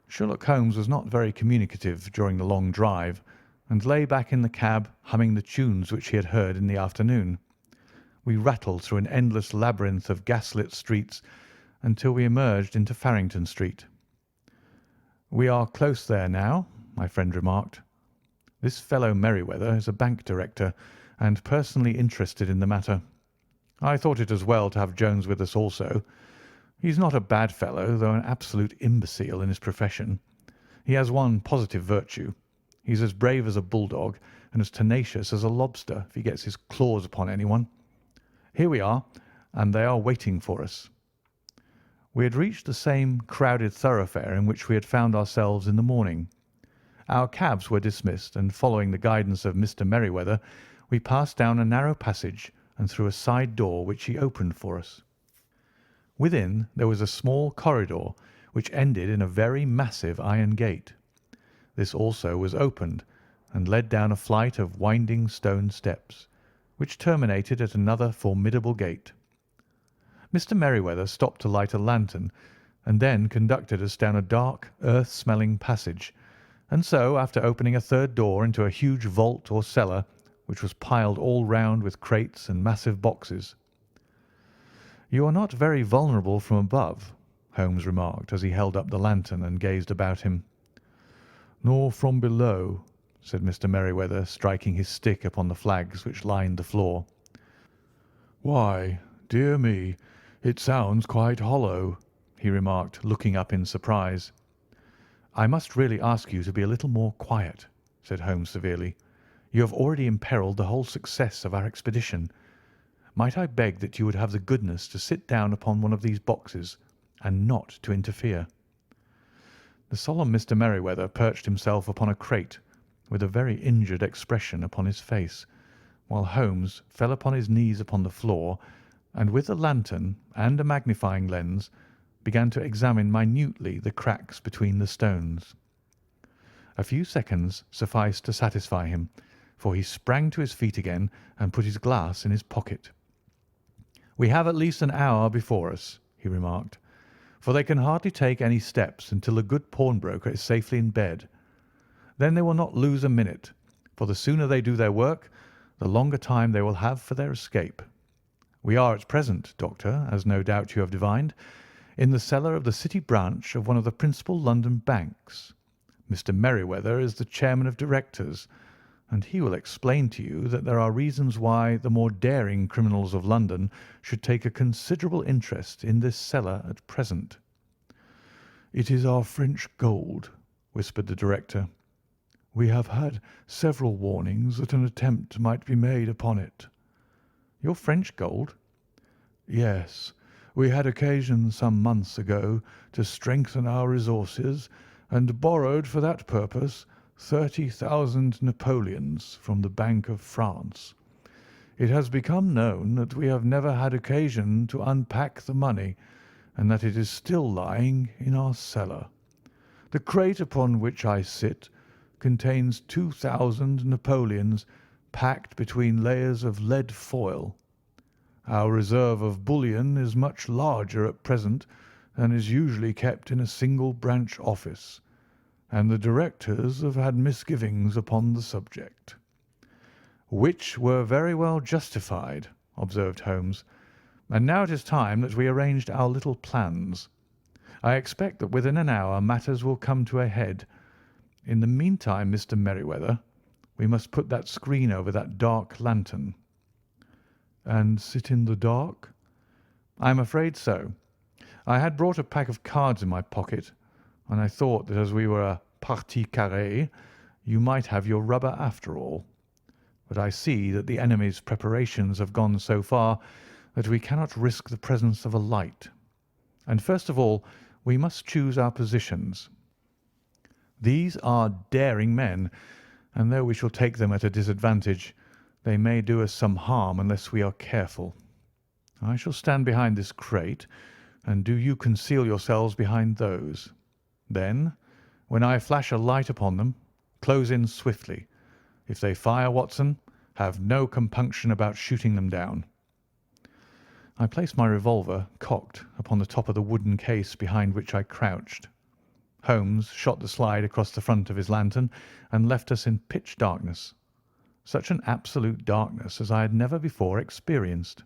Sherlock Holmes was not very communicative during the long drive, and lay back in the cab humming the tunes which he had heard in the afternoon. We rattled through an endless labyrinth of gaslit streets until we emerged into Farrington Street. "We are close there now," my friend remarked. "This fellow Merryweather is a bank director, and personally interested in the matter. I thought it as well to have Jones with us also. He's not a bad fellow, though an absolute imbecile in his profession. He has one positive virtue. He's as brave as a bulldog and as tenacious as a lobster if he gets his claws upon anyone. Here we are, and they are waiting for us." We had reached the same crowded thoroughfare in which we had found ourselves in the morning. Our cabs were dismissed, and following the guidance of Mr. Merryweather, we passed down a narrow passage and through a side door which he opened for us. Within there was a small corridor which ended in a very massive iron gate. This also was opened and led down a flight of winding stone steps, which terminated at another formidable gate. Mr. Merryweather stopped to light a lantern, and then conducted us down a dark, earth-smelling passage, and so, after opening a third door into a huge vault or cellar, which was piled all round with crates and massive boxes. "You are not very vulnerable from above," Holmes remarked as he held up the lantern and gazed about him. "Nor from below," said Mr. Merryweather, striking his stick upon the flags which lined the floor. "Why, dear me, it sounds quite hollow," he remarked, looking up in surprise. "I must really ask you to be a little more quiet," said Holmes severely. "You have already imperilled the whole success of our expedition. Might I beg that you would have the goodness to sit down upon one of these boxes, and not to interfere?" The solemn Mr. Merryweather perched himself upon a crate, with a very injured expression upon his face, while Holmes fell upon his knees upon the floor, and with the lantern and a magnifying lens began to examine minutely the cracks between the stones. A few seconds sufficed to satisfy him, for he sprang to his feet again and put his glass in his pocket. "We have at least an hour before us," he remarked, "for they can hardly take any steps until the good pawnbroker is safely in bed. Then they will not lose a minute, for the sooner they do their work, the longer time they will have for their escape. We are at present, Doctor, as no doubt you have divined, in the cellar of the City branch of one of the principal London banks. Mr. Merryweather is the chairman of directors, and he will explain to you that there are reasons why the more daring criminals of London should take a considerable interest in this cellar at present." "It is our French gold," whispered the director. "We have had several warnings that an attempt might be made upon it." "Your French gold?" "Yes. We had occasion some months ago to strengthen our resources, and borrowed for that purpose 30,000 napoleons from the Bank of France. It has become known that we have never had occasion to unpack the money, and that it is still lying in our cellar. The crate upon which I sit contains 2,000 napoleons packed between layers of lead foil. Our reserve of bullion is much larger at present and is usually kept in a single branch office, and the directors have had misgivings upon the subject." "Which were very well justified," observed Holmes. "And now it is time that we arranged our little plans. I expect that within an hour matters will come to a head. In the meantime, Mr. Merryweather, we must put that screen over that dark lantern." "And sit in the dark?" "I am afraid so. I had brought a pack of cards in my pocket, and I thought that as we were a partie carrée, you might have your rubber after all. But I see that the enemy's preparations have gone so far that we cannot risk the presence of a light. And first of all, we must choose our positions. These are daring men, and though we shall take them at a disadvantage, they may do us some harm unless we are careful. I shall stand behind this crate, and do you conceal yourselves behind those. Then, when I flash a light upon them, close in swiftly. If they fire, Watson, have no compunction about shooting them down." I placed my revolver, cocked, upon the top of the wooden case behind which I crouched. Holmes shot the slide across the front of his lantern and left us in pitch darkness. Such an absolute darkness as I had never before experienced.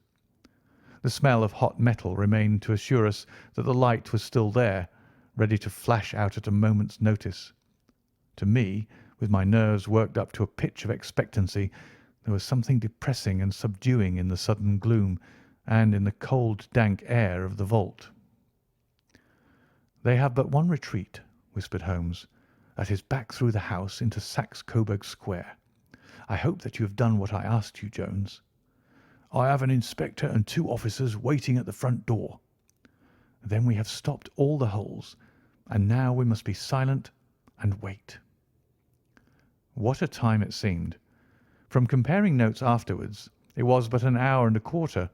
The smell of hot metal remained to assure us that the light was still there, ready to flash out at a moment's notice. To me, with my nerves worked up to a pitch of expectancy, there was something depressing and subduing in the sudden gloom and in the cold, dank air of the vault. "They have but one retreat," whispered Holmes. "That is back through the house into Saxe Coburg Square. I hope that you have done what I asked you, Jones." "I have an inspector and 2 officers waiting at the front door." "Then we have stopped all the holes, and now we must be silent and wait." What a time it seemed! From comparing notes afterwards, it was but an hour and a quarter.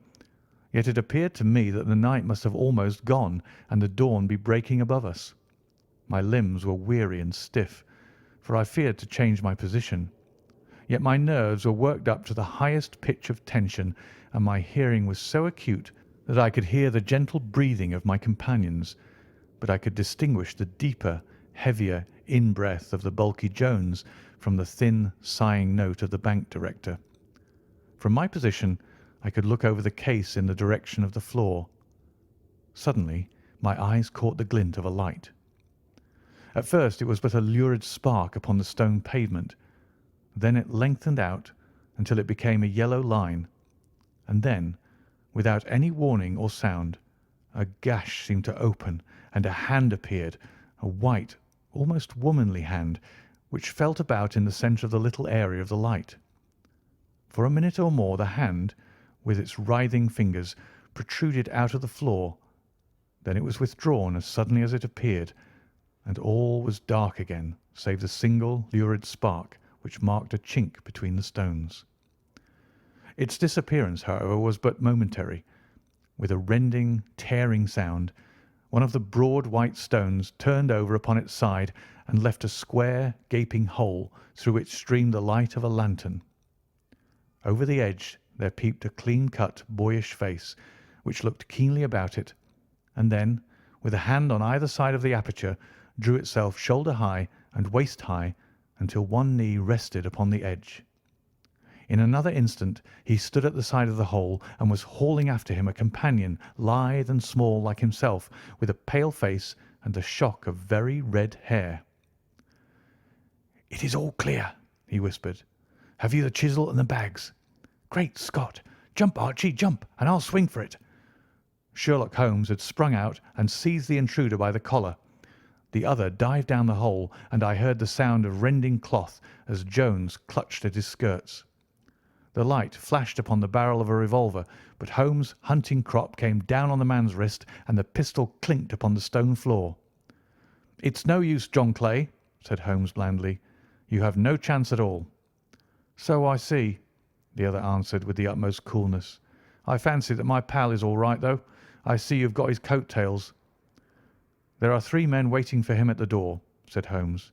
Yet it appeared to me that the night must have almost gone and the dawn be breaking above us. My limbs were weary and stiff, for I feared to change my position. Yet my nerves were worked up to the highest pitch of tension, and my hearing was so acute that I could hear the gentle breathing of my companions, but I could distinguish the deeper, heavier in-breath of the bulky Jones from the thin, sighing note of the bank director. From my position I could look over the case in the direction of the floor. Suddenly my eyes caught the glint of a light. At first it was but a lurid spark upon the stone pavement. Then it lengthened out until it became a yellow line, and then, without any warning or sound, a gash seemed to open and a hand appeared, a white, almost womanly hand, which felt about in the centre of the little area of the light. For a minute or more the hand, with its writhing fingers, protruded out of the floor. Then it was withdrawn as suddenly as it appeared, and all was dark again save the single lurid spark which marked a chink between the stones. Its disappearance, however, was but momentary. With a rending, tearing sound, one of the broad white stones turned over upon its side and left a square, gaping hole through which streamed the light of a lantern. Over the edge there peeped a clean-cut, boyish face, which looked keenly about it, and then, with a hand on either side of the aperture, drew itself shoulder-high and waist-high until one knee rested upon the edge. In another instant he stood at the side of the hole and was hauling after him a companion, lithe and small like himself, with a pale face and a shock of very red hair. "It is all clear," he whispered. "Have you the chisel and the bags? Great Scott! Jump, Archie, jump, and I'll swing for it." Sherlock Holmes had sprung out and seized the intruder by the collar. The other dived down the hole, and I heard the sound of rending cloth as Jones clutched at his skirts. The light flashed upon the barrel of a revolver, but Holmes' hunting crop came down on the man's wrist, and the pistol clinked upon the stone floor. "It's no use, John Clay," said Holmes blandly. "You have no chance at all." "So I see," the other answered with the utmost coolness. "I fancy that my pal is all right, though. I see you've got his coat-tails." "There are 3 men waiting for him at the door," said Holmes.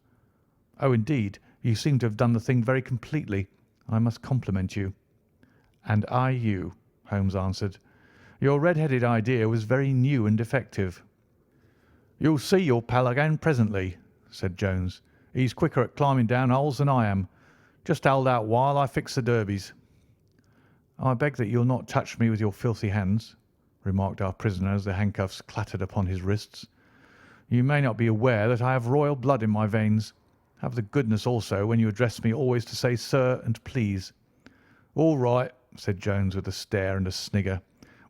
"Oh, indeed, you seem to have done the thing very completely. I must compliment you." "And I you," Holmes answered. "Your red-headed idea was very new and effective." "You'll see your pal again presently," said Jones. "He's quicker at climbing down holes than I am. Just hold out while I fix the derbies." "I beg that you'll not touch me with your filthy hands," remarked our prisoner as the handcuffs clattered upon his wrists. "You may not be aware that I have royal blood in my veins. Have the goodness also, when you address me, always to say 'sir' and 'please.'" "All right," said Jones with a stare and a snigger.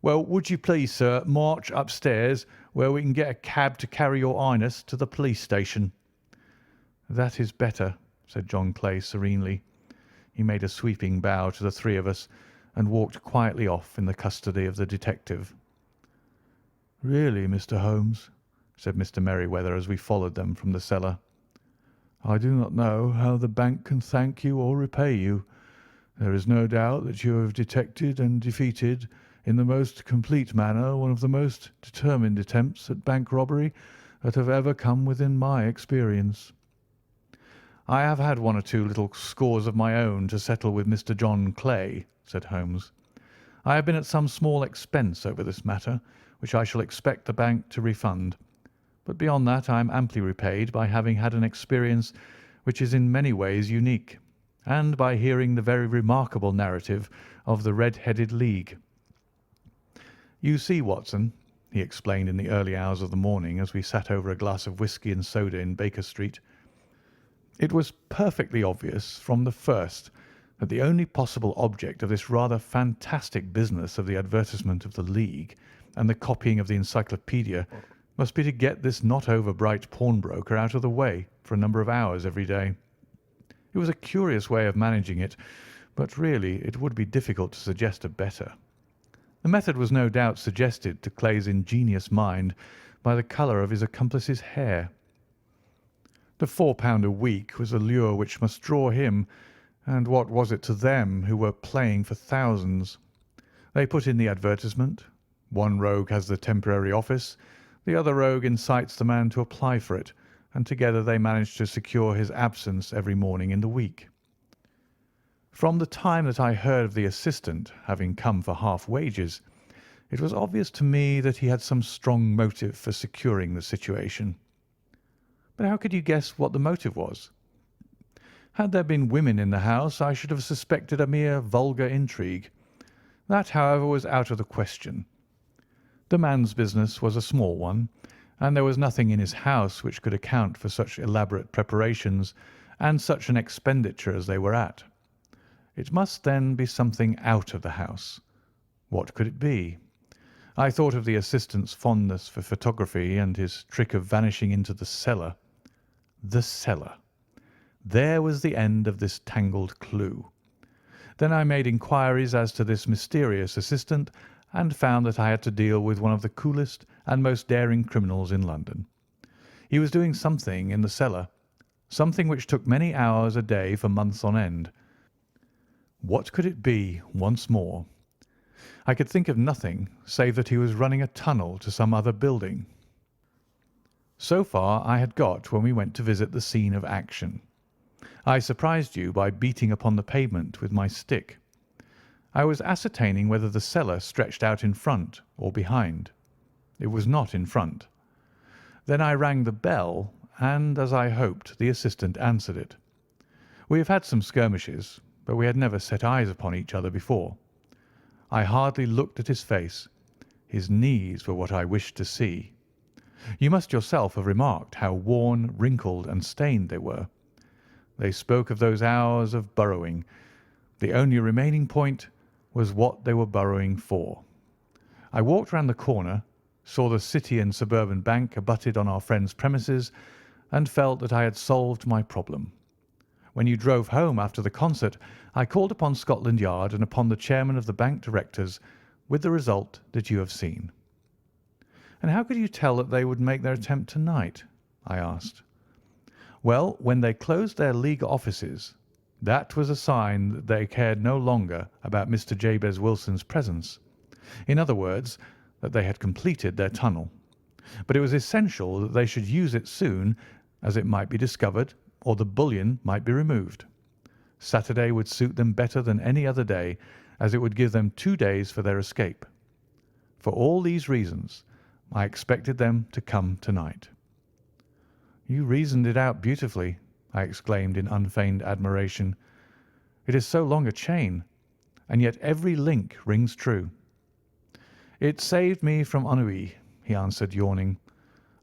"Well, would you please, sir, march upstairs, where we can get a cab to carry your highness to the police station?" "That is better," said John Clay serenely. He made a sweeping bow to the 3 of us and walked quietly off in the custody of the detective. "Really, Mr. Holmes," said Mr. Merryweather as we followed them from the cellar, "I do not know how the bank can thank you or repay you. There is no doubt that you have detected and defeated in the most complete manner one of the most determined attempts at bank robbery that have ever come within my experience." "I have had 1 or 2 little scores of my own to settle with Mr. John Clay," said Holmes. "I have been at some small expense over this matter, which I shall expect the bank to refund. But beyond that I am amply repaid by having had an experience which is in many ways unique, and by hearing the very remarkable narrative of the Red-Headed League. You see, Watson," he explained in the early hours of the morning as we sat over a glass of whisky and soda in Baker Street, "it was perfectly obvious from the first that the only possible object of this rather fantastic business of the advertisement of the League and the copying of the encyclopaedia must be to get this not over bright pawnbroker out of the way for a number of hours every day. It was a curious way of managing it, but really it would be difficult to suggest a better. The method was no doubt suggested to Clay's ingenious mind by the colour of his accomplice's hair. The £4 a week was a lure which must draw him, and what was it to them who were playing for thousands? They put in the advertisement, One rogue has the temporary office, the other rogue incites the man to apply for it, and together they manage to secure his absence every morning in the week. From the time that I heard of the assistant having come for half wages, it was obvious to me that he had some strong motive for securing the situation. But how could you guess what the motive was? Had there been women in the house, I should have suspected a mere vulgar intrigue. That, however, was out of the question. The man's business was a small one, and there was nothing in his house which could account for such elaborate preparations and such an expenditure as they were at. It must then be something out of the house. What could it be? I thought of the assistant's fondness for photography and his trick of vanishing into the cellar. The cellar. There was the end of this tangled clue. Then I made inquiries as to this mysterious assistant and found that I had to deal with one of the coolest and most daring criminals in London. He was doing something in the cellar, something which took many hours a day for months on end. What could it be once more? I could think of nothing save that he was running a tunnel to some other building. So far I had got when we went to visit the scene of action. I surprised you by beating upon the pavement with my stick. I was ascertaining whether the cellar stretched out in front or behind. It was not in front. Then I rang the bell, and, as I hoped, the assistant answered it. We have had some skirmishes, but we had never set eyes upon each other before. I hardly looked at his face. His knees were what I wished to see. You must yourself have remarked how worn, wrinkled, and stained they were. They spoke of those hours of burrowing. The only remaining point was what they were burrowing for. I walked round the corner, saw the City and Suburban Bank abutted on our friend's premises, and felt that I had solved my problem. When you drove home after the concert, I called upon Scotland Yard and upon the chairman of the bank directors, with the result that you have seen. And how could you tell that they would make their attempt tonight? I asked. Well, when they closed their League offices, that was a sign that they cared no longer about Mr. Jabez Wilson's presence. In other words, that they had completed their tunnel. But it was essential that they should use it soon, as it might be discovered or the bullion might be removed. Saturday would suit them better than any other day, as it would give them 2 days for their escape. For all these reasons, I expected them to come tonight. You reasoned it out beautifully, I exclaimed in unfeigned admiration. It is so long a chain, and yet every link rings true. It saved me from ennui, he answered, yawning.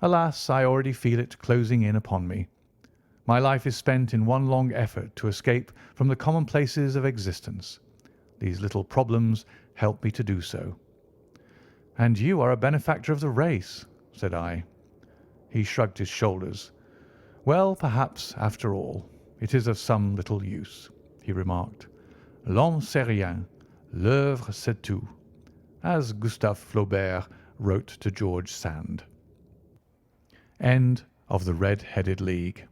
Alas, I already feel it closing in upon me. My life is spent in one long effort to escape from the commonplaces of existence. These little problems help me to do so. And you are a benefactor of the race, said I. He shrugged his shoulders. Well, perhaps, after all, it is of some little use, he remarked. L'homme c'est rien, l'œuvre c'est tout, as Gustave Flaubert wrote to George Sand. End of The Red-Headed League.